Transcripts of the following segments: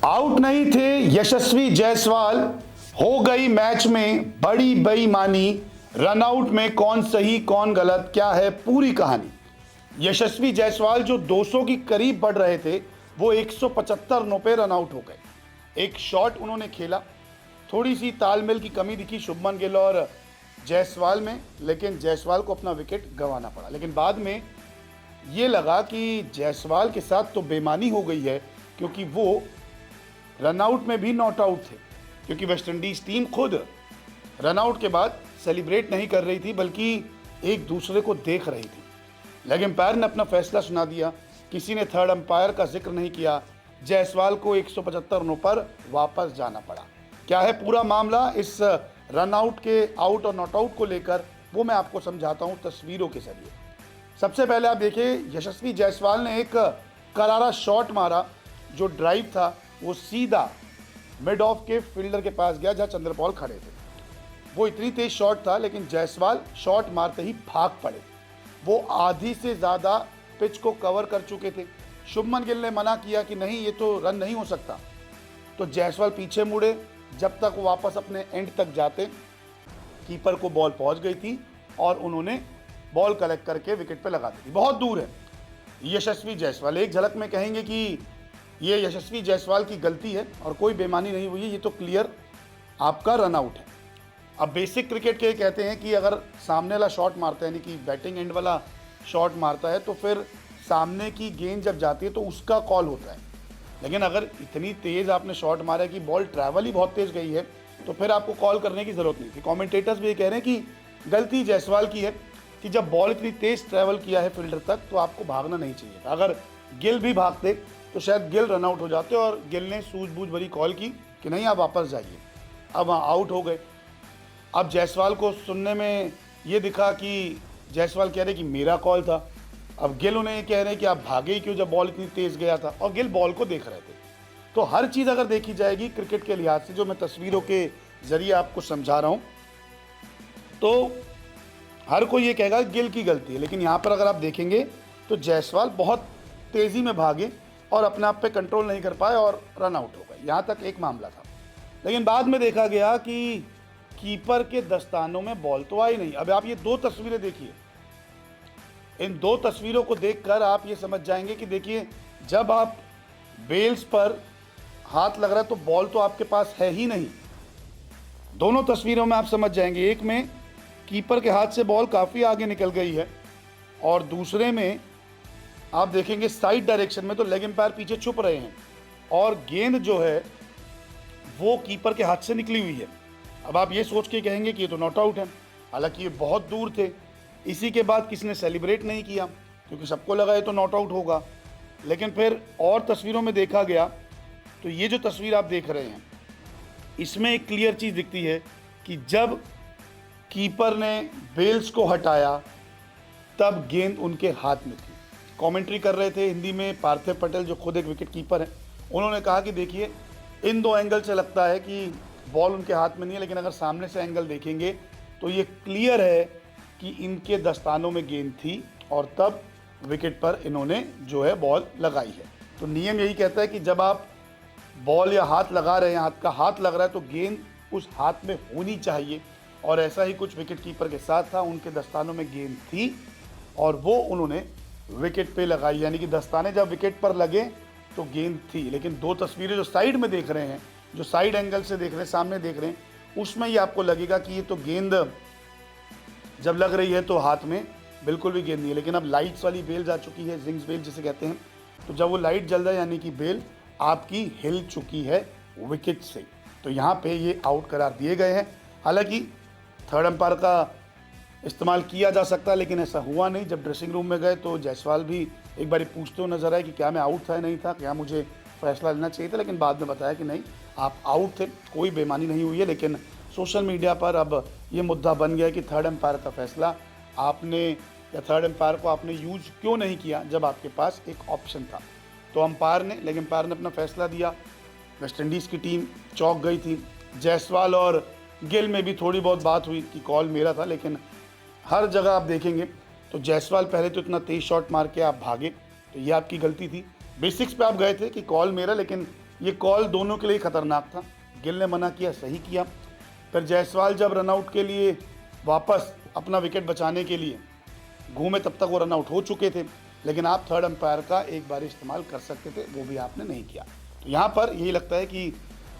Out नहीं थे यशस्वी जायसवाल, हो गई मैच में बड़ी बेईमानी। रनआउट में कौन सही कौन गलत, क्या है पूरी कहानी। यशस्वी जायसवाल जो 200 की करीब बढ़ रहे थे, वो 175 रनों पे रनआउट हो गए। एक शॉट उन्होंने खेला, थोड़ी सी तालमेल की कमी दिखी शुभमन गिल और जायसवाल में, लेकिन जायसवाल को अपना विकेट गंवाना पड़ा। लेकिन बाद में ये लगा कि जायसवाल के साथ तो बेईमानी हो गई है, क्योंकि वो रनआउट में भी नॉट आउट थे। क्योंकि वेस्टइंडीज टीम खुद रनआउट के बाद सेलिब्रेट नहीं कर रही थी, बल्कि एक दूसरे को देख रही थी। लेग एम्पायर ने अपना फैसला सुना दिया, किसी ने थर्ड अंपायर का जिक्र नहीं किया। जायसवाल को 175 रनों पर वापस जाना पड़ा। क्या है पूरा मामला इस रनआउट के आउट और नॉट आउट को लेकर, वो मैं आपको समझाता हूँ तस्वीरों के जरिए। सबसे पहले आप देखिए, यशस्वी जायसवाल ने एक करारा शॉट मारा। जो ड्राइव था वो सीधा मिड ऑफ के फील्डर के पास गया, जहां चंद्रपॉल खड़े थे। वो इतनी तेज शॉट था, लेकिन जायसवाल शॉट मारते ही भाग पड़े। वो आधी से ज़्यादा पिच को कवर कर चुके थे। शुभमन गिल ने मना किया कि नहीं, ये तो रन नहीं हो सकता। तो जायसवाल पीछे मुड़े, जब तक वो वापस अपने एंड तक जाते, कीपर को बॉल पहुंच गई थी और उन्होंने बॉल कलेक्ट करके विकेट पे लगा दी थी। बहुत दूर है यशस्वी जायसवाल। एक झलक में कहेंगे कि ये यशस्वी जायसवाल की गलती है और कोई बेईमानी नहीं हुई है, ये तो क्लियर आपका रन आउट है। अब बेसिक क्रिकेट के कहते हैं कि अगर सामने वाला शॉट मारता है, यानी कि बैटिंग एंड वाला शॉट मारता है, तो फिर सामने की गेंद जब जाती है तो उसका कॉल होता है। लेकिन अगर इतनी तेज़ आपने शॉट मारा है कि बॉल ट्रैवल ही बहुत तेज़ गई है, तो फिर आपको कॉल करने की ज़रूरत नहीं थी। कॉमेंटेटर्स भी ये कह रहे हैं कि गलती जायसवाल की है कि जब बॉल इतनी तेज़ ट्रैवल किया है फील्डर तक, तो आपको भागना नहीं चाहिए था। अगर गिल भी भागते तो शायद गिल रन आउट हो जाते, और गिल ने सूझबूझ भरी कॉल की कि नहीं, आप वापस जाइए। अब वहाँ आउट हो गए। अब जायसवाल को सुनने में ये दिखा कि जायसवाल कह रहे कि मेरा कॉल था। अब गिल उन्हें ये कह रहे हैं कि आप भागे ही क्यों जब बॉल इतनी तेज़ गया था, और गिल बॉल को देख रहे थे। तो हर चीज़ अगर देखी जाएगी क्रिकेट के लिहाज से, जो मैं तस्वीरों के जरिए आपको समझा रहा हूँ, तो हर कोई ये कहेगा गिल की गलती है। लेकिन यहाँ पर अगर आप देखेंगे तो जायसवाल बहुत तेज़ी में भागे और अपने आप पे कंट्रोल नहीं कर पाए और रन आउट हो गए। यहाँ तक एक मामला था। लेकिन बाद में देखा गया कि कीपर के दस्तानों में बॉल तो आई नहीं। अब आप ये दो तस्वीरें देखिए, इन दो तस्वीरों को देखकर आप ये समझ जाएंगे कि देखिए, जब आप बेल्स पर हाथ लग रहा है तो बॉल तो आपके पास है ही नहीं। दोनों तस्वीरों में आप समझ जाएंगे, एक में कीपर के हाथ से बॉल काफ़ी आगे निकल गई है, और दूसरे में आप देखेंगे साइड डायरेक्शन में तो लेग एम्पायर पीछे छुप रहे हैं और गेंद जो है वो कीपर के हाथ से निकली हुई है। अब आप ये सोच के कहेंगे कि ये तो नॉट आउट है, हालांकि ये बहुत दूर थे। इसी के बाद किसी ने सेलिब्रेट नहीं किया, क्योंकि सबको लगा ये तो नॉट आउट होगा। लेकिन फिर और तस्वीरों में देखा गया तो ये जो तस्वीर आप देख रहे हैं, इसमें एक क्लियर चीज़ दिखती है कि जब कीपर ने बेल्स को हटाया तब गेंद उनके हाथ में थी। कमेंट्री कर रहे थे हिंदी में पार्थिव पटेल, जो खुद एक विकेट कीपर हैं। उन्होंने कहा कि देखिए, इन दो एंगल से लगता है कि बॉल उनके हाथ में नहीं है, लेकिन अगर सामने से एंगल देखेंगे तो ये क्लियर है कि इनके दस्तानों में गेंद थी और तब विकेट पर इन्होंने जो है बॉल लगाई है। तो नियम यही कहता है कि जब आप बॉल या हाथ लगा रहे हैं, हाथ का हाथ लग रहा है, तो गेंद उस हाथ में होनी चाहिए। और ऐसा ही कुछ विकेट कीपर के साथ था, उनके दस्तानों में गेंद थी और वो उन्होंने विकेट पे लगाई। यानी कि दस्ताने जब विकेट पर लगे तो गेंद थी। लेकिन दो तस्वीरें जो साइड में देख रहे हैं, जो साइड एंगल से देख रहे हैं, सामने देख रहे हैं, उसमें ये आपको लगेगा कि ये तो गेंद जब लग रही है तो हाथ में बिल्कुल भी गेंद नहीं है। लेकिन अब लाइट्स वाली बेल जा चुकी है, जिंक्स बेल जिसे कहते हैं, तो जब वो लाइट जल रहा है यानी कि बेल आपकी हिल चुकी है विकेट से, तो यहाँ पे ये आउट करार दिए गए हैं। हालांकि थर्ड अंपायर का इस्तेमाल किया जा सकता है, लेकिन ऐसा हुआ नहीं। जब ड्रेसिंग रूम में गए तो जायसवाल भी एक बार पूछते हुए नजर आए कि क्या मैं आउट था या नहीं था, क्या मुझे फैसला लेना चाहिए था, लेकिन बाद में बताया कि नहीं, आप आउट थे, कोई बेईमानी नहीं हुई है। लेकिन सोशल मीडिया पर अब ये मुद्दा बन गया कि थर्ड अंपायर का फैसला आपने, या थर्ड अंपायर को आपने यूज क्यों नहीं किया जब आपके पास एक ऑप्शन था। तो अंपायर ने, लेग एम्पायर ने अपना फैसला दिया। वेस्टइंडीज़ की टीम चौंक गई थी। जायसवाल और गिल में भी थोड़ी बहुत बात हुई कि कॉल मेरा था, लेकिन हर जगह आप देखेंगे तो जायसवाल पहले तो इतना तेज शॉट मार के आप भागे, तो ये आपकी गलती थी। बेसिक्स पे आप गए थे कि कॉल मेरा, लेकिन ये कॉल दोनों के लिए खतरनाक था। गिल ने मना किया, सही किया। फिर जायसवाल जब रनआउट के लिए वापस अपना विकेट बचाने के लिए घूमे, तब तक वो रनआउट हो चुके थे, लेकिन आप थर्ड अंपायर का एक बार इस्तेमाल कर सकते थे, वो भी आपने नहीं किया। तो यहाँ पर यही लगता है कि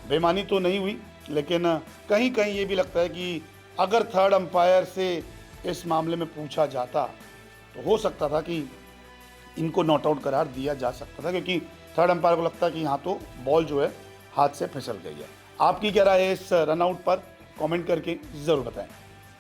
बेईमानी तो नहीं हुई, लेकिन कहीं कहीं ये भी लगता है कि अगर थर्ड अंपायर से इस मामले में पूछा जाता तो हो सकता था कि इनको नॉट आउट करार दिया जा सकता था, क्योंकि थर्ड अंपायर को लगता है कि यहाँ तो बॉल जो है हाथ से फिसल गई है। आपकी क्या राय है इस रनआउट पर? कमेंट करके ज़रूर बताएं।